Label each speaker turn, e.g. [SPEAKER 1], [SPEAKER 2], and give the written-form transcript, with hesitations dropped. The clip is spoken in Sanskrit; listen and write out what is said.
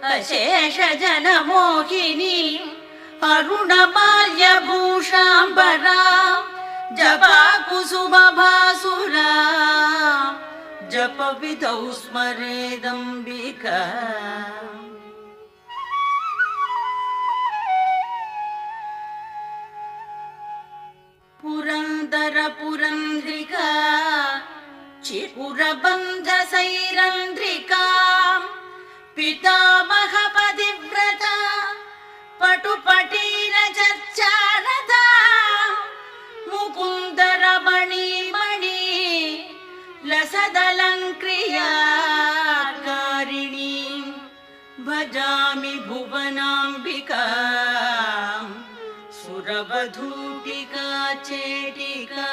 [SPEAKER 1] अशेष जनमोहिनी अरुणमाल्यभूषाम्बरा जपा कुसुमभासुरा जपविधौ स्मरेदम्बिका पुरन्दर पुरन्द्रिका चिपुरबन्धसैरन्द्रिका पितामह पतिव्रता पटुपटीर चर्चारता मुकुन्दर मणिमणि लसदलङ्क्रियाकारिणी भजामि भुवनाम्बिका सुरवधूटिका चेटिका